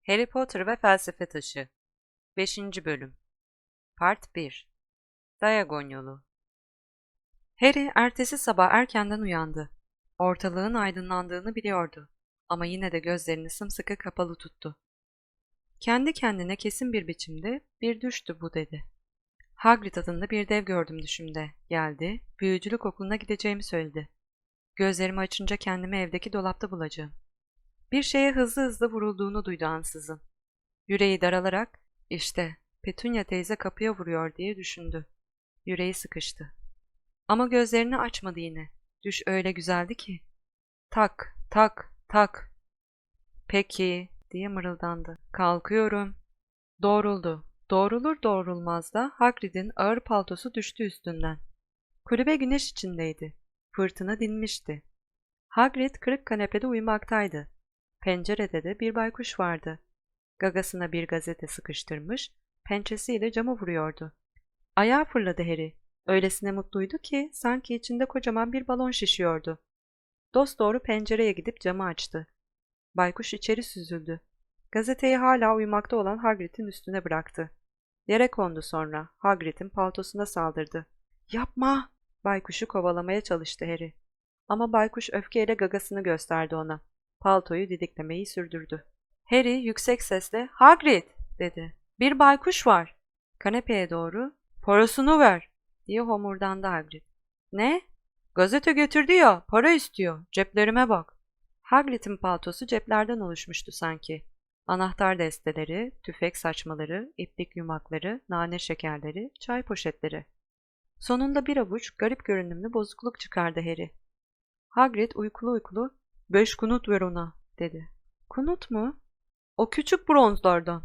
Harry Potter ve Felsefe Taşı 5. Bölüm Part 1 Diagon Yolu Harry ertesi sabah erkenden uyandı. Ortalığın aydınlandığını biliyordu ama yine de gözlerini sımsıkı kapalı tuttu. Kendi kendine kesin bir biçimde bir düştü bu dedi. Hagrid adında bir dev gördüm düşümde. Geldi, büyücülük okuluna gideceğimi söyledi. Gözlerimi açınca kendimi evdeki dolapta bulacağım. Bir şeye hızlı hızlı vurulduğunu duydu ansızın. Yüreği daralarak, işte Petunia teyze kapıya vuruyor diye düşündü. Yüreği sıkıştı. Ama gözlerini açmadı yine. Düş öyle güzeldi ki. Tak, tak, tak. Peki, diye mırıldandı. Kalkıyorum. Doğruldu. Doğrulur doğrulmaz da Hagrid'in ağır paltosu düştü üstünden. Kulübe güneş içindeydi. Fırtına dinmişti. Hagrid kırık kanepede uyumaktaydı. Pencerede de bir baykuş vardı. Gagasına bir gazete sıkıştırmış, pençesiyle camı vuruyordu. Ayağa fırladı Harry. Öylesine mutluydu ki sanki içinde kocaman bir balon şişiyordu. Dosdoğru pencereye gidip camı açtı. Baykuş içeri süzüldü. Gazeteyi hala uyumakta olan Hagrid'in üstüne bıraktı. Yere kondu sonra. Hagrid'in paltosuna saldırdı. ''Yapma!'' baykuşu kovalamaya çalıştı Harry. Ama baykuş öfkeyle gagasını gösterdi ona. Paltoyu didiklemeyi sürdürdü. Harry yüksek sesle ''Hagrid!'' dedi. ''Bir baykuş var.'' Kanepeye doğru ''Parasını ver!'' diye homurdandı Hagrid. ''Ne? Gazete getirdi ya, para istiyor. Ceplerime bak.'' Hagrid'in paltosu ceplerden oluşmuştu sanki. Anahtar desteleri, tüfek saçmaları, iplik yumakları, nane şekerleri, çay poşetleri. Sonunda bir avuç garip görünümlü bozukluk çıkardı Harry. Hagrid uykulu uykulu ''5 kunut ver ona.'' dedi. ''Kunut mu?'' ''O küçük bronzlardan.''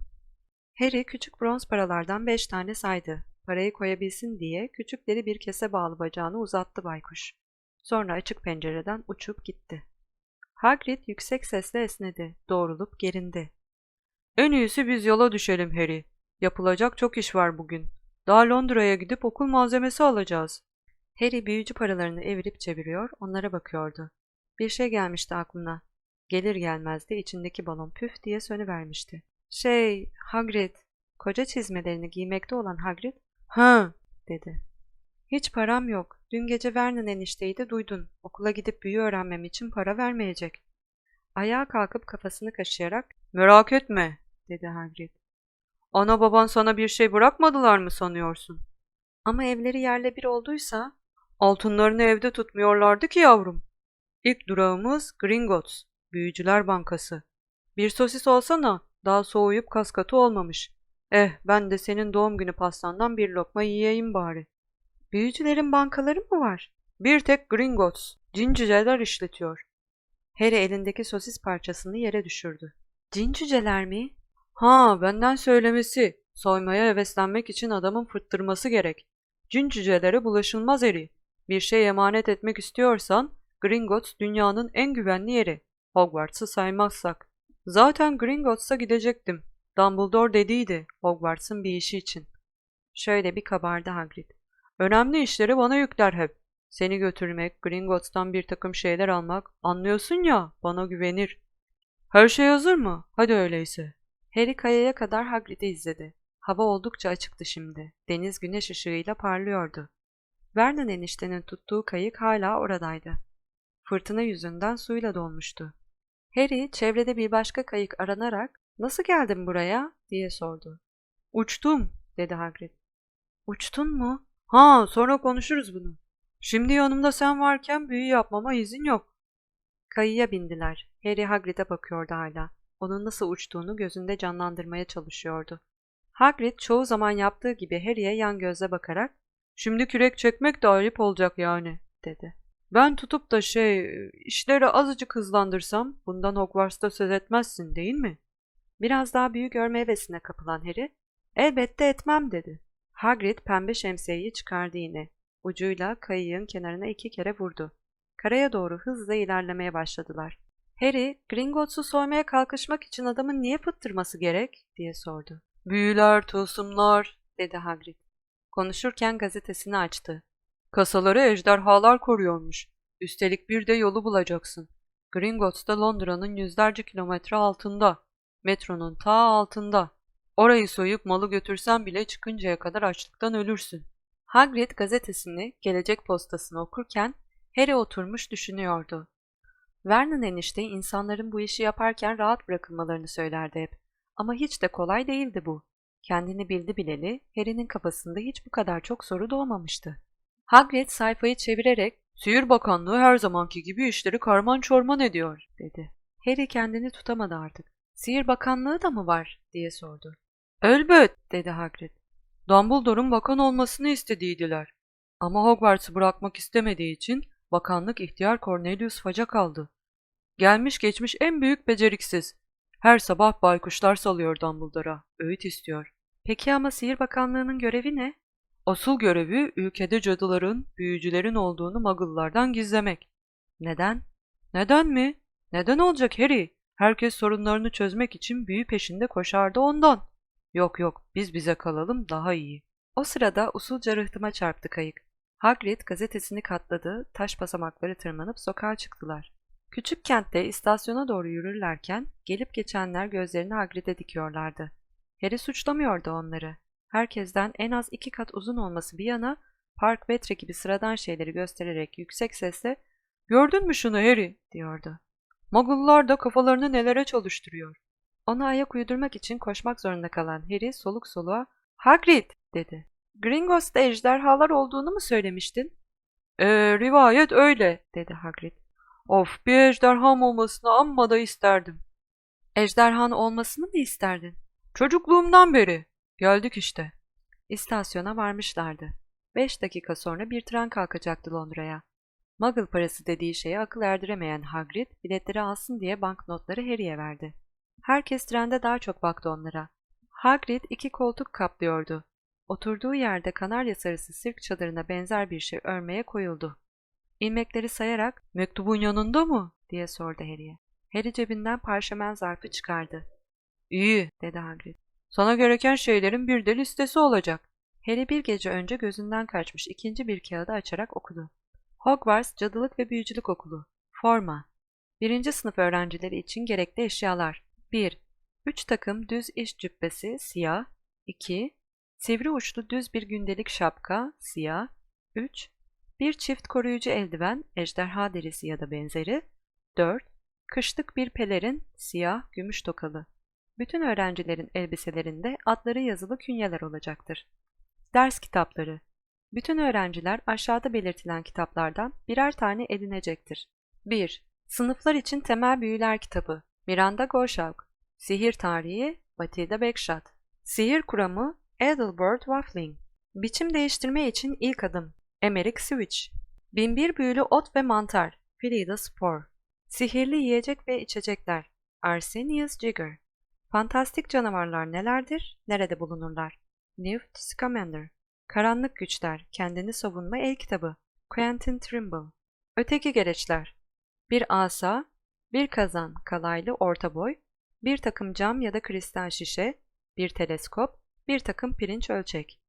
Harry küçük bronz paralardan 5 tane saydı. Parayı koyabilsin diye küçükleri bir kese bağlı bacağını uzattı baykuş. Sonra açık pencereden uçup gitti. Hagrid yüksek sesle esnedi, doğrulup gerindi. ''En iyisi biz yola düşelim Harry. Yapılacak çok iş var bugün. Daha Londra'ya gidip okul malzemesi alacağız.'' Harry büyücü paralarını evirip çeviriyor, onlara bakıyordu. Bir şey gelmişti aklına. Gelir gelmez de içindeki balon püf diye sönüvermişti. Hagrid, koca çizmelerini giymekte olan Hagrid, ''Hı'' dedi. ''Hiç param yok. Dün gece Vernon enişteyi de duydun. Okula gidip büyü öğrenmem için para vermeyecek.'' Ayağa kalkıp kafasını kaşıyarak, ''Merak etme'' dedi Hagrid. ''Ana baban sana bir şey bırakmadılar mı sanıyorsun?'' ''Ama evleri yerle bir olduysa?'' ''Altınlarını evde tutmuyorlardı ki yavrum. İlk durağımız Gringotts, Büyücüler Bankası. Bir sosis olsana, daha soğuyup kaskatı olmamış. Ben de senin doğum günü pastandan bir lokma yiyeyim bari.'' ''Büyücülerin bankaları mı var?'' ''Bir tek Gringotts, cincüceler işletiyor.'' Harry elindeki sosis parçasını yere düşürdü. ''Cincüceler mi?'' ''Ha, benden söylemesi. Soymaya heveslenmek için adamın fıttırması gerek. Cincücelere bulaşılmaz Harry. Bir şey emanet etmek istiyorsan, Gringotts dünyanın en güvenli yeri. Hogwarts'ı saymazsak. Zaten Gringotts'a gidecektim. Dumbledore dediydi Hogwarts'ın bir işi için.'' Şöyle bir kabardı Hagrid. ''Önemli işleri bana yükler hep. Seni götürmek, Gringotts'tan bir takım şeyler almak, anlıyorsun ya, bana güvenir. Her şey hazır mı? Hadi öyleyse.'' Harry kayaya kadar Hagrid'i izledi. Hava oldukça açıktı şimdi. Deniz güneş ışığıyla parlıyordu. Vernon eniştenin tuttuğu kayık hala oradaydı. Fırtına yüzünden suyla dolmuştu. Harry çevrede bir başka kayık aranarak ''Nasıl geldin buraya?'' diye sordu. ''Uçtum'' dedi Hagrid. ''Uçtun mu?'' ''Ha, sonra konuşuruz bunu. Şimdi yanımda sen varken büyü yapmama izin yok.'' Kayıya bindiler. Harry Hagrid'e bakıyordu hala. Onun nasıl uçtuğunu gözünde canlandırmaya çalışıyordu. Hagrid çoğu zaman yaptığı gibi Harry'e yan gözle bakarak ''Şimdi kürek çekmek de ayıp olacak yani'' dedi. ''Ben tutup da işleri azıcık hızlandırsam bundan Hogwarts'ta söz etmezsin değil mi?'' Biraz daha büyü görme hevesine kapılan Harry ''Elbette etmem'' dedi. Hagrid pembe şemsiyeyi çıkardı yine. Ucuyla kayığın kenarına 2 kere vurdu. Karaya doğru hızla ilerlemeye başladılar. Harry, Gringotts'u soymaya kalkışmak için adamın niye fıttırması gerek diye sordu. ''Büyüler, tılsımlar'' dedi Hagrid. Konuşurken gazetesini açtı. ''Kasaları ejderhalar koruyormuş. Üstelik bir de yolu bulacaksın. Gringotts da Londra'nın yüzlerce kilometre altında. Metronun ta altında. Orayı soyup malı götürsen bile çıkıncaya kadar açlıktan ölürsün. Hagrid gazetesini, gelecek postasını okurken Harry oturmuş düşünüyordu. Vernon enişte insanların bu işi yaparken rahat bırakılmalarını söylerdi hep. Ama hiç de kolay değildi bu. Kendini bildi bileli Harry'nin kafasında hiç bu kadar çok soru doğmamıştı. Hagrid sayfayı çevirerek "Sihir Bakanlığı her zamanki gibi işleri karman çorman ediyor," dedi. Harry kendini tutamadı artık. "Sihir Bakanlığı da mı var?" diye sordu. "Elbet," dedi Hagrid. "Dumbledore'un bakan olmasını istediydiler. Ama Hogwarts'ı bırakmak istemediği için bakanlık ihtiyar Cornelius Fudge'a kaldı. Gelmiş geçmiş en büyük beceriksiz. Her sabah baykuşlar salıyor Dumbledore'a, öğüt istiyor." "Peki ama Sihir Bakanlığı'nın görevi ne?" "Asıl görevi ülkede cadıların, büyücülerin olduğunu Muggle'lardan gizlemek." "Neden?" "Neden mi? Neden olacak Harry? Herkes sorunlarını çözmek için büyü peşinde koşardı ondan." "Yok yok, biz bize kalalım daha iyi." O sırada usulca rıhtıma çarptı kayık. Hagrid gazetesini katladı, taş basamakları tırmanıp sokağa çıktılar. Küçük kentte istasyona doğru yürürlerken gelip geçenler gözlerini Hagrid'e dikiyorlardı. Harry suçlamıyordu onları. Herkesten en az 2 kat uzun olması bir yana Park Wetre gibi sıradan şeyleri göstererek yüksek sesle "Gördün mü şunu Harry?" diyordu. "Muggle'lar da kafalarını nelere çalıştırıyor." Ona ayak uydurmak için koşmak zorunda kalan Harry soluk soluğa "Hagrid!" dedi. "Gringotts'ta ejderhalar olduğunu mu söylemiştin?" Rivayet öyle," dedi Hagrid. "Of, bir ejderham olmasını amma da isterdim." "Ejderhan olmasını mı isterdin?" "Çocukluğumdan beri. Geldik işte." İstasyona varmışlardı. 5 dakika sonra bir tren kalkacaktı Londra'ya. Muggle parası dediği şeye akıl erdiremeyen Hagrid, biletleri alsın diye banknotları Harry'e verdi. Herkes trende daha çok baktı onlara. Hagrid 2 koltuk kaplıyordu. Oturduğu yerde kanarya sarısı sirk çadırına benzer bir şey örmeye koyuldu. İlmekleri sayarak "Mektubun yanında mı?" diye sordu Harry'e. Harry cebinden parşömen zarfı çıkardı. "İyi," dedi Hagrid. "Sana gereken şeylerin bir de listesi olacak." Harry bir gece önce gözünden kaçmış ikinci bir kağıdı açarak okudu. Hogwarts Cadılık ve Büyücülük Okulu. Forma. 1. sınıf öğrencileri için gerekli eşyalar. 1. 3 takım düz iş cübbesi, siyah. 2. Sivri uçlu düz bir gündelik şapka, siyah. 3. Bir çift koruyucu eldiven, ejderha derisi ya da benzeri. 4. Kışlık bir pelerin, siyah, gümüş tokalı. Bütün öğrencilerin elbiselerinde adları yazılı künyeler olacaktır. Ders kitapları. Bütün öğrenciler aşağıda belirtilen kitaplardan birer tane edinecektir. 1. Sınıflar için temel büyüler kitabı. Miranda Goshawk. Sihir tarihi Matilda Bagshot. Sihir kuramı Adelbert Waffling. Biçim değiştirme için ilk adım Emerick Switch. Binbir büyülü ot ve mantar Phillida Spore. Sihirli yiyecek ve içecekler Arsenius Jigger. Fantastik canavarlar nelerdir? Nerede bulunurlar? Newt Scamander. Karanlık güçler, kendini savunma el kitabı. Quentin Trimble. Öteki gereçler. Bir asa, bir kazan, kalaylı orta boy, bir takım cam ya da kristal şişe, bir teleskop, bir takım pirinç ölçek.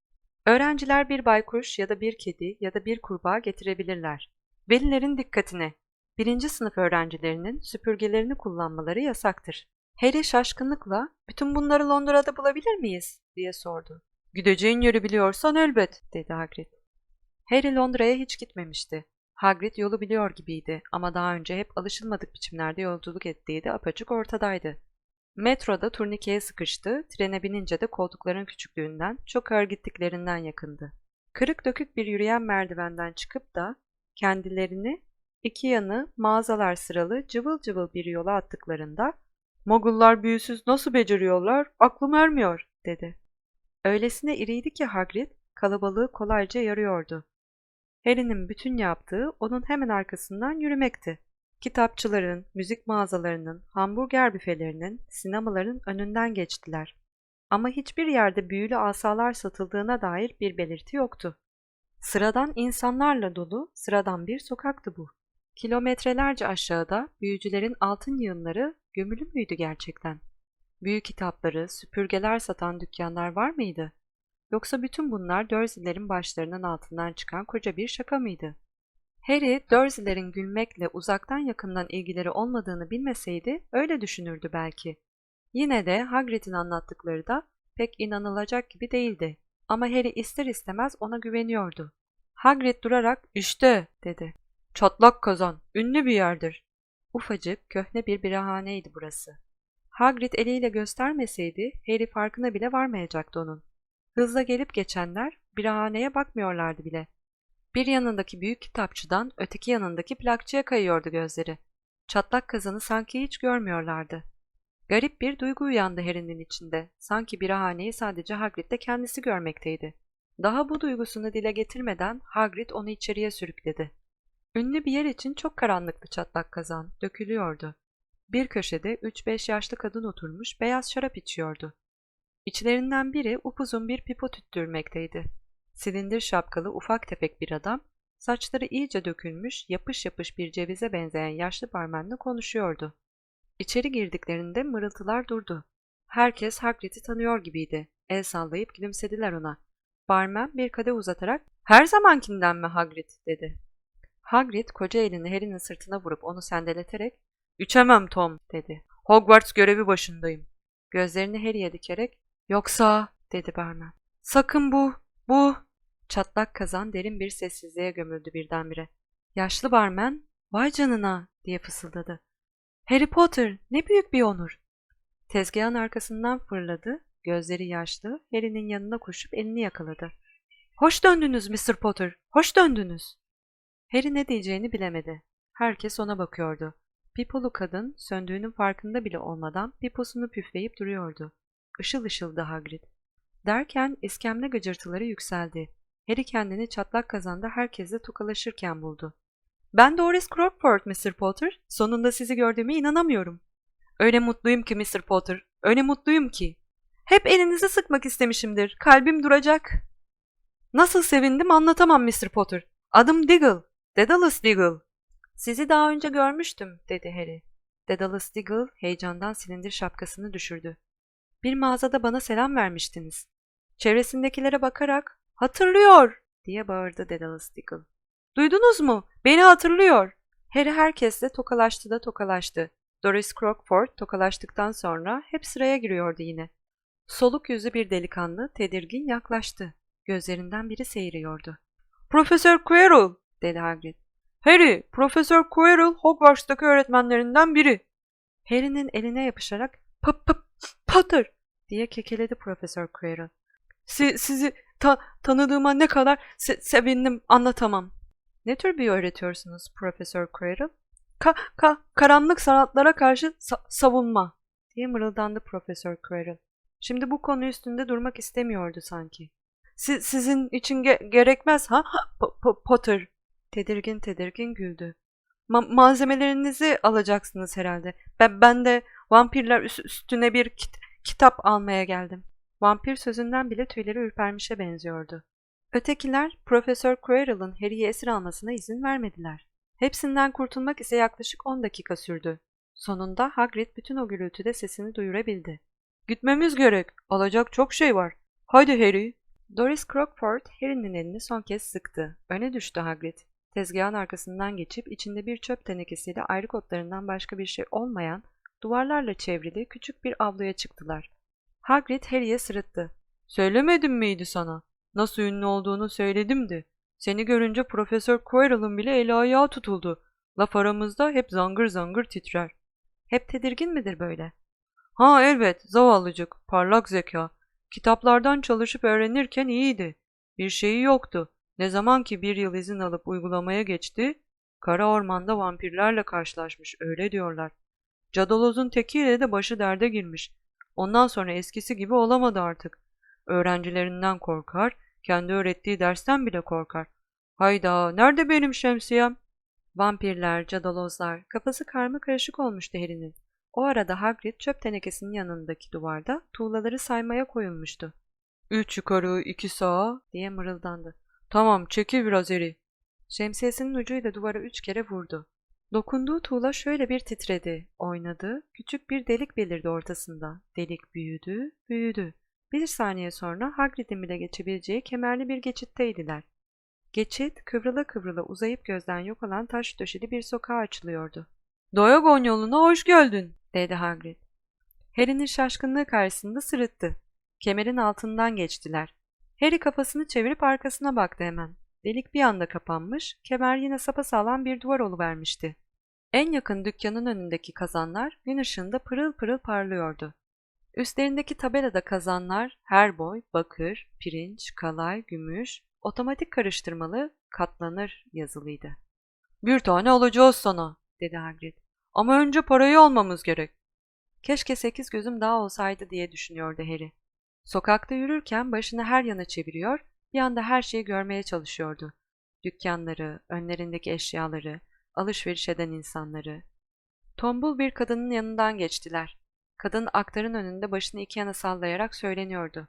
Öğrenciler bir baykuş ya da bir kedi ya da bir kurbağa getirebilirler. Velilerin dikkatine. 1. sınıf öğrencilerinin süpürgelerini kullanmaları yasaktır. Harry şaşkınlıkla "Bütün bunları Londra'da bulabilir miyiz?" diye sordu. "Gideceğin yeri biliyorsan elbet," dedi Hagrid. Harry Londra'ya hiç gitmemişti. Hagrid yolu biliyor gibiydi ama daha önce hep alışılmadık biçimlerde yolculuk ettiği de apaçık ortadaydı. Metroda turnikeye sıkıştı, trene binince de koltukların küçüklüğünden, çok ağır gittiklerinden yakındı. Kırık dökük bir yürüyen merdivenden çıkıp da kendilerini iki yanı mağazalar sıralı cıvıl cıvıl bir yola attıklarında "Muggle'lar büyüsüz nasıl beceriyorlar? Aklım ermiyor," dedi. Öylesine iriydi ki Hagrid kalabalığı kolayca yarıyordu. Harry'nin bütün yaptığı onun hemen arkasından yürümekti. Kitapçıların, müzik mağazalarının, hamburger büfelerinin, sinemaların önünden geçtiler. Ama hiçbir yerde büyülü asalar satıldığına dair bir belirti yoktu. Sıradan insanlarla dolu, sıradan bir sokaktı bu. Kilometrelerce aşağıda büyücülerin altın yığınları gömülü müydü gerçekten? Büyü kitapları, süpürgeler satan dükkanlar var mıydı? Yoksa bütün bunlar Dursley'lerin başlarının altından çıkan koca bir şaka mıydı? Harry, Dursley'lerin gülmekle uzaktan yakından ilgileri olmadığını bilmeseydi öyle düşünürdü belki. Yine de Hagrid'in anlattıkları da pek inanılacak gibi değildi. Ama Harry ister istemez ona güveniyordu. Hagrid durarak "İşte" dedi. "Çatlak Kazan, ünlü bir yerdir." Ufacık, köhne bir birahaneydi burası. Hagrid eliyle göstermeseydi Harry farkına bile varmayacaktı onun. Hızla gelip geçenler birahaneye bakmıyorlardı bile. Bir yanındaki büyük kitapçıdan öteki yanındaki plakçıya kayıyordu gözleri. Çatlak Kazan'ı sanki hiç görmüyorlardı. Garip bir duygu uyandı Harry'nin içinde. Sanki birahaneyi sadece Hagrid'le kendisi görmekteydi. Daha bu duygusunu dile getirmeden Hagrid onu içeriye sürükledi. Ünlü bir yer için çok karanlıktı Çatlak Kazan, dökülüyordu. Bir köşede 3-5 yaşlı kadın oturmuş beyaz şarap içiyordu. İçlerinden biri upuzun bir pipo tüttürmekteydi. Silindir şapkalı ufak tefek bir adam, saçları iyice dökülmüş, yapış yapış bir cevize benzeyen yaşlı barmenle konuşuyordu. İçeri girdiklerinde mırıltılar durdu. Herkes Hagrid'i tanıyor gibiydi. El sallayıp gülümsediler ona. Barmen bir kadeh uzatarak "Her zamankinden mi Hagrid?" dedi. Hagrid koca elini Harry'nin sırtına vurup onu sendeleterek "İçemem Tom" dedi. "Hogwarts görevi başındayım." Gözlerini Harry'e dikerek "Yoksa" dedi barmen. "Sakın bu." Çatlak Kazan derin bir sessizliğe gömüldü birdenbire. Yaşlı barmen "Vay canına" diye fısıldadı. "Harry Potter, ne büyük bir onur." Tezgahın arkasından fırladı, gözleri yaşlı, Harry'nin yanına koşup elini yakaladı. "Hoş döndünüz Mr. Potter, hoş döndünüz." Harry ne diyeceğini bilemedi. Herkes ona bakıyordu. Pipolu kadın söndüğünün farkında bile olmadan piposunu püfleyip duruyordu. Işıl ışıldı Hagrid. Derken iskemle gıcırtıları yükseldi. Harry kendini Çatlak Kazan'da herkesle tokalaşırken buldu. "Ben Doris Crockford, Mr. Potter. Sonunda sizi gördüğüme inanamıyorum." "Öyle mutluyum ki Mr. Potter, öyle mutluyum ki. Hep elinizi sıkmak istemişimdir, kalbim duracak." "Nasıl sevindim anlatamam Mr. Potter. Adım Diggle, Dedalus Diggle." "Sizi daha önce görmüştüm," dedi Harry. Dedalus Diggle heyecandan silindir şapkasını düşürdü. "Bir mağazada bana selam vermiştiniz." Çevresindekilere bakarak "Hatırlıyor!" diye bağırdı Dedalus Diggle. "Duydunuz mu? Beni hatırlıyor." Harry herkesle tokalaştı da tokalaştı. Doris Crockford tokalaştıktan sonra hep sıraya giriyordu yine. Soluk yüzlü bir delikanlı tedirgin yaklaştı. Gözlerinden biri seyiriyordu. "Profesör Quirrell," dedi Hagrid. "Harry, Profesör Quirrell Hogwarts'taki öğretmenlerinden biri." Harry'nin eline yapışarak Potter diye kekeledi Profesör Quirrell. Sizi tanıdığıma ne kadar sevindim anlatamam." "Ne tür bir öğretiyorsunuz Profesör Quirrell?" Karanlık sanatlara karşı savunma," diye mırıldandı Profesör Quirrell. Şimdi bu konu üstünde durmak istemiyordu sanki. Sizin için gerekmez ha Potter." Tedirgin tedirgin güldü. Malzemelerinizi alacaksınız herhalde. Ben de vampirler üstüne bir kitap almaya geldim." Vampir sözünden bile tüyleri ürpermişe benziyordu. Ötekiler Profesör Quirrell'ın Harry'i esir almasına izin vermediler. Hepsinden kurtulmak ise yaklaşık 10 dakika sürdü. Sonunda Hagrid bütün o gürültüde sesini duyurabildi. "Gitmemiz gerek. Alacak çok şey var. Haydi Harry." Doris Crockford Harry'nin elini son kez sıktı. Öne düştü Hagrid. Tezgahın arkasından geçip içinde bir çöp tenekesiyle ayrık otlarından başka bir şey olmayan, duvarlarla çevrili küçük bir avluya çıktılar. Hagrid Harry'ye sırıttı. "Söylemedim miydi sana? Nasıl ünlü olduğunu söyledimdi. Seni görünce Profesör Quirrell'ın bile eli ayağı tutuldu. Laf aramızda hep zangır zangır titrer." "Hep tedirgin midir böyle?" "Ha evet, zavallıcık, parlak zeka. Kitaplardan çalışıp öğrenirken iyiydi. Bir şeyi yoktu. Ne zaman ki bir yıl izin alıp uygulamaya geçti, kara ormanda vampirlerle karşılaşmış, öyle diyorlar. Cadaloz'un tekiyle de başı derde girmiş. Ondan sonra eskisi gibi olamadı artık. Öğrencilerinden korkar, kendi öğrettiği dersten bile korkar. Hayda, nerede benim şemsiyem?" Vampirler, cadalozlar, kafası karmakarışık olmuştu Harry'nin. O arada Hagrid çöp tenekesinin yanındaki duvarda tuğlaları saymaya koyulmuştu. "3 yukarı, 2 sağa," diye mırıldandı. "Tamam, çekil biraz Harry." Şemsiyesinin ucuyla duvara 3 kere vurdu. Dokunduğu tuğla şöyle bir titredi, oynadı, küçük bir delik belirdi ortasında. Delik büyüdü, büyüdü. Bir saniye sonra Hagrid'in bile geçebileceği kemerli bir geçitteydiler. Geçit kıvrıla kıvrıla uzayıp gözden yok olan taş döşeli bir sokağa açılıyordu. "Diagon yoluna hoş geldin," dedi Hagrid. Harry'nin şaşkınlığı karşısında sırıttı. Kemerin altından geçtiler. Harry kafasını çevirip arkasına baktı hemen. Delik bir anda kapanmış, kemer yine sapasağlam bir duvar oluvermişti. En yakın dükkanın önündeki kazanlar gün ışığında pırıl pırıl parlıyordu. Üstlerindeki tabelada kazanlar her boy, bakır, pirinç, kalay, gümüş, otomatik karıştırmalı, katlanır yazılıydı. "Bir tane alacağız sana," dedi Hagrid. "Ama önce parayı almamız gerek." Keşke 8 gözüm daha olsaydı diye düşünüyordu Harry. Sokakta yürürken başını her yana çeviriyor, bir anda her şeyi görmeye çalışıyordu. Dükkanları, önlerindeki eşyaları, alışveriş eden insanları. Tombul bir kadının yanından geçtiler. Kadın aktarın önünde başını iki yana sallayarak söyleniyordu.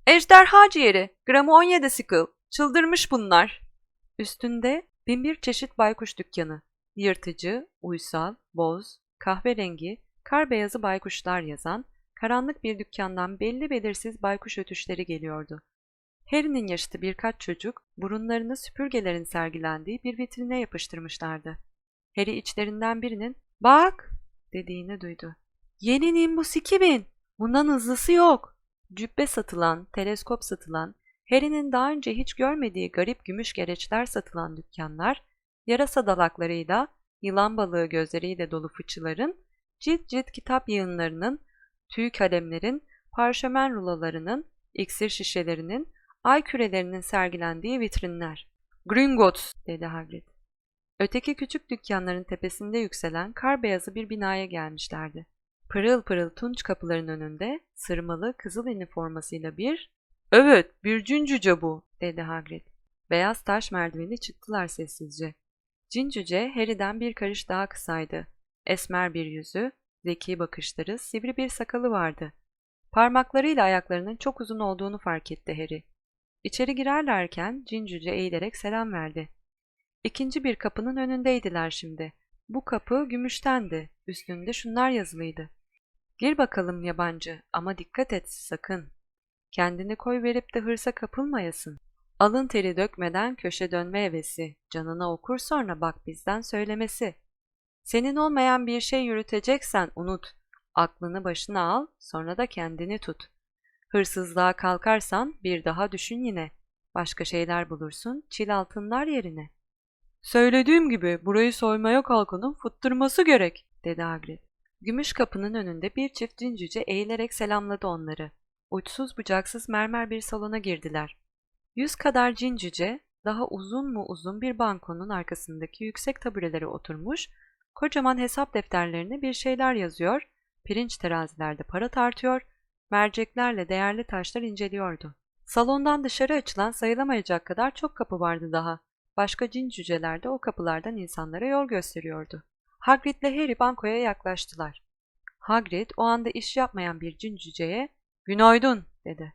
"Ejderha ciğeri, gramı 17 sickle, çıldırmış bunlar." Üstünde binbir çeşit baykuş dükkanı. Yırtıcı, uysal, boz, kahverengi, kar beyazı baykuşlar yazan, karanlık bir dükkandan belli belirsiz baykuş ötüşleri geliyordu. Harry'nin yaşıtı birkaç çocuk burunlarını süpürgelerin sergilendiği bir vitrine yapıştırmışlardı. Harry içlerinden birinin "Bak!" dediğini duydu. "Yeni Nimbus 2000! Bundan hızlısı yok!" Cübbe satılan, teleskop satılan, Harry'nin daha önce hiç görmediği garip gümüş gereçler satılan dükkanlar, yarasa dalaklarıyla, yılan balığı gözleriyle dolu fıçıların, cilt cilt kitap yığınlarının, tüy kalemlerin, parşömen rulolarının, iksir şişelerinin, ay kürelerinin sergilendiği vitrinler. "Gringotts!" dedi Hagrid. Öteki küçük dükkanların tepesinde yükselen kar beyazı bir binaya gelmişlerdi. Pırıl pırıl tunç kapıların önünde sırmalı kızıl üniformasıyla "Evet, bir cin cüce bu," dedi Hagrid. Beyaz taş merdiveni çıktılar sessizce. Cin cüce Harry'den bir karış daha kısaydı. Esmer bir yüzü, zeki bakışları, sivri bir sakalı vardı. Parmaklarıyla ayaklarının çok uzun olduğunu fark etti Harry. İçeri girerlerken cin cüce eğilerek selam verdi. İkinci bir kapının önündeydiler şimdi. Bu kapı gümüştendi. Üstünde şunlar yazılıydı: "Gir bakalım yabancı, ama dikkat et sakın. Kendini koy verip de hırsa kapılmayasın. Alın teri dökmeden köşe dönme hevesi. Canına okur sonra bak bizden söylemesi. Senin olmayan bir şey yürüteceksen unut. Aklını başına al, sonra da kendini tut. Hırsızlığa kalkarsan bir daha düşün yine. Başka şeyler bulursun, çil altınlar yerine." "Söylediğim gibi burayı soymaya kalkanın fıttırması gerek," dedi Hagrid. Gümüş kapının önünde bir çift cin cüce eğilerek selamladı onları. Uçsuz bucaksız mermer bir salona girdiler. 100 kadar cin cüce, daha uzun mu uzun bir bankonun arkasındaki yüksek taburelere oturmuş, kocaman hesap defterlerine bir şeyler yazıyor, pirinç terazilerde para tartıyor, merceklerle değerli taşlar inceliyordu. Salondan dışarı açılan sayılamayacak kadar çok kapı vardı daha. Başka cin cüceler de o kapılardan insanlara yol gösteriyordu. Hagrid ile Harry bankoya yaklaştılar. Hagrid o anda iş yapmayan bir cin cüceye "Günaydın," dedi.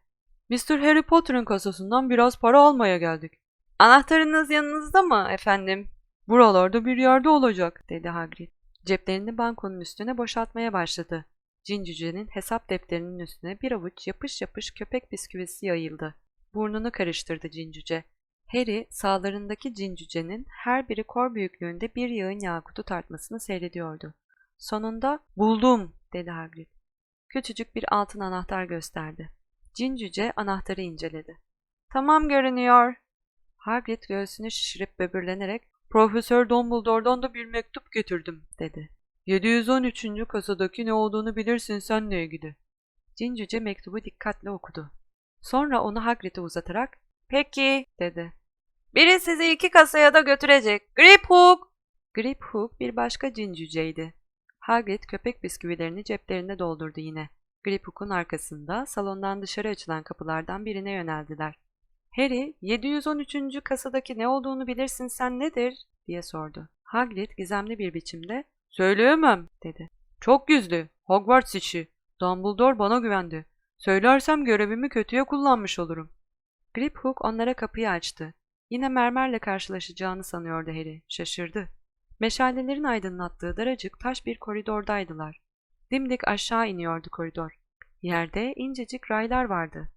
"Mr. Harry Potter'ın kasasından biraz para almaya geldik." "Anahtarınız yanınızda mı efendim?" "Buralarda bir yerde olacak," dedi Hagrid. Ceplerini bankonun üstüne boşaltmaya başladı. Cin cücenin hesap defterinin üstüne bir avuç yapış yapış köpek bisküvisi yayıldı. Burnunu karıştırdı cin cüce. Harry sağlarındaki cin cücenin her biri kor büyüklüğünde bir yağın yakutu tartmasını seyrediyordu. Sonunda "Buldum," dedi Hagrid. Küçücük bir altın anahtar gösterdi. Cin cüce anahtarı inceledi. "Tamam görünüyor." Hagrid göğsünü şişirip böbürlenerek "Profesör Dumbledore'dan da bir mektup getirdim," dedi. "713. kasadaki ne olduğunu bilirsin senle ilgili." Cin cüce mektubu dikkatle okudu. Sonra onu Hagrid'e uzatarak "Peki," dedi. "Biri sizi 2 kasaya da götürecek. Griphook!" Griphook bir başka cin cüceydi. Hagrid köpek bisküvilerini ceplerine doldurdu yine. Griphook'un arkasında salondan dışarı açılan kapılardan birine yöneldiler. Harry, "713. kasadaki ne olduğunu bilirsin sen nedir?" diye sordu. Hagrid gizemli bir biçimde "Söyleyemem," dedi. "Çok gizli. Hogwarts işi. Dumbledore bana güvendi. Söylersem görevimi kötüye kullanmış olurum." Griphook onlara kapıyı açtı. Yine mermerle karşılaşacağını sanıyordu Harry. Şaşırdı. Meşalelerin aydınlattığı daracık taş bir koridordaydılar. Dimdik aşağı iniyordu koridor. Yerde incecik raylar vardı.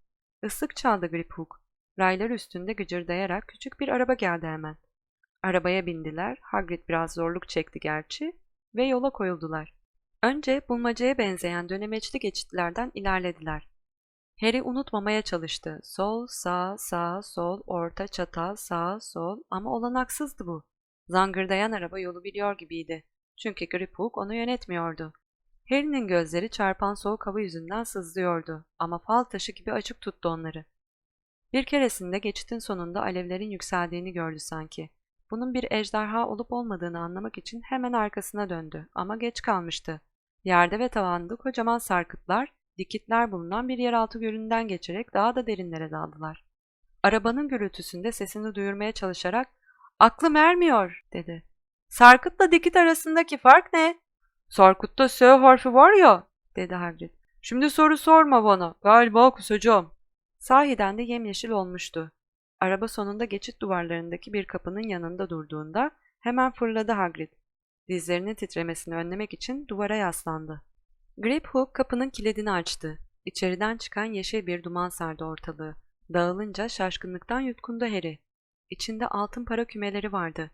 Islık çaldı Griphook. Raylar üstünde gıcırdayarak küçük bir araba geldi hemen. Arabaya bindiler. Hagrid biraz zorluk çekti gerçi ve yola koyuldular. Önce bulmacaya benzeyen dönemeçli geçitlerden ilerlediler. Harry unutmamaya çalıştı. Sol, sağ, sağ, sol, orta, çatal, sağ, sol ama olanaksızdı bu. Zangırdayan araba yolu biliyor gibiydi. Çünkü Griphook onu yönetmiyordu. Harry'nin gözleri çarpan soğuk hava yüzünden sızlıyordu ama fal taşı gibi açık tuttu onları. Bir keresinde geçitin sonunda alevlerin yükseldiğini gördü sanki. Bunun bir ejderha olup olmadığını anlamak için hemen arkasına döndü ama geç kalmıştı. Yerde ve tavanda kocaman sarkıtlar, dikitler bulunan bir yeraltı gölünden geçerek daha da derinlere daldılar. Arabanın gürültüsünde sesini duyurmaya çalışarak "Aklım ermiyor," dedi. "Sarkıtla dikit arasındaki fark ne?" "Sarkıtta S harfi var ya," dedi Hagrid. "Şimdi soru sorma bana. Galiba kusacağım." Sahiden de yemyeşil olmuştu. Araba sonunda geçit duvarlarındaki bir kapının yanında durduğunda hemen fırladı Hagrid. Dizlerinin titremesini önlemek için duvara yaslandı. Griphook kapının kilidini açtı. İçeriden çıkan yeşil bir duman sardı ortalığı. Dağılınca şaşkınlıktan yutkundu Harry. İçinde altın para kümeleri vardı.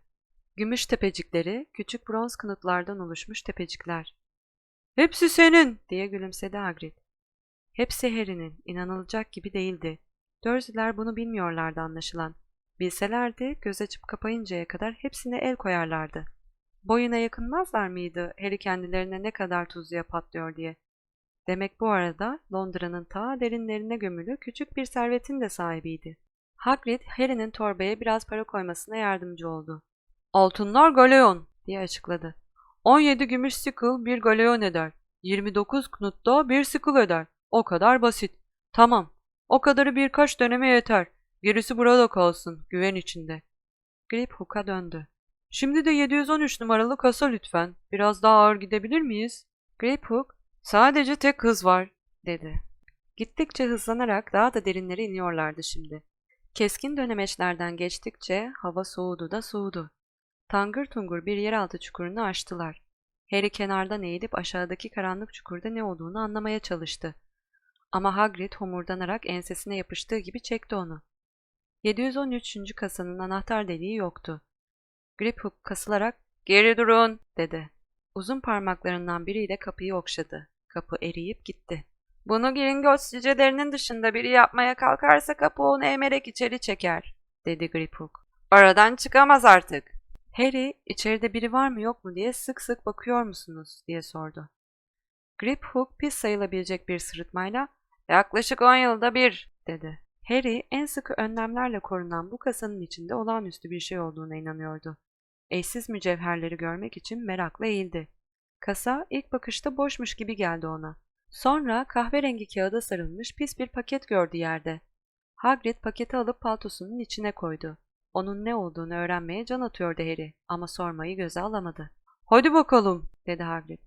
Gümüş tepecikleri, küçük bronz kınıtlardan oluşmuş tepecikler. "Hepsi senin," diye gülümsedi Hagrid. Hepsi Harry'nin, inanılacak gibi değildi. Dursley'ler bunu bilmiyorlardı anlaşılan. Bilselerdi göz açıp kapayıncaya kadar hepsine el koyarlardı. Boyuna yakınmazlar mıydı Harry kendilerine ne kadar tuzluya patlıyor diye. Demek bu arada Londra'nın ta derinlerine gömülü küçük bir servetin de sahibiydi. Hagrid, Harry'nin torbaya biraz para koymasına yardımcı oldu. "Altınlar galeon," diye açıkladı. 17 gümüş sickle bir galeon eder. 29 knut da bir sickle eder. O kadar basit. Tamam. O kadarı birkaç döneme yeter. Gerisi burada kalsın. Güven içinde. Griphook'a döndü. "Şimdi de 713 numaralı kasa lütfen. Biraz daha ağır gidebilir miyiz?" Griphook, "Sadece tek hız var," dedi. Gittikçe hızlanarak daha da derinlere iniyorlardı şimdi. Keskin dönemeçlerden geçtikçe hava soğudu da soğudu. Tangır tungur bir yeraltı çukurunu aştılar. Harry kenardan eğilip aşağıdaki karanlık çukurda ne olduğunu anlamaya çalıştı. Ama Hagrid homurdanarak ensesine yapıştığı gibi çekti onu. 713. kasanın anahtar deliği yoktu. Griphook kasılarak "Geri durun," dedi. Uzun parmaklarından biriyle kapıyı okşadı. Kapı eriyip gitti. "Bunu Gringotts cücelerinin dışında biri yapmaya kalkarsa kapı onu emerek içeri çeker," dedi Griphook. "Oradan çıkamaz artık." Harry, "İçeride biri var mı yok mu diye sık sık bakıyor musunuz?" diye sordu. Griphook pis sayılabilecek bir sırıtmayla "Yaklaşık 10 yılda bir," dedi. Harry, en sıkı önlemlerle korunan bu kasanın içinde olağanüstü bir şey olduğuna inanıyordu. Eşsiz mücevherleri görmek için merakla eğildi. Kasa ilk bakışta boşmuş gibi geldi ona. Sonra kahverengi kağıda sarılmış pis bir paket gördü yerde. Hagrid paketi alıp paltosunun içine koydu. Onun ne olduğunu öğrenmeye can atıyordu Harry ama sormayı göze alamadı. "Hadi bakalım," dedi Hagrid.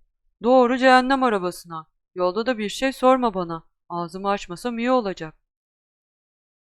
"Doğru cehennem arabasına. Yolda da bir şey sorma bana. Ağzımı açmasam iyi olacak."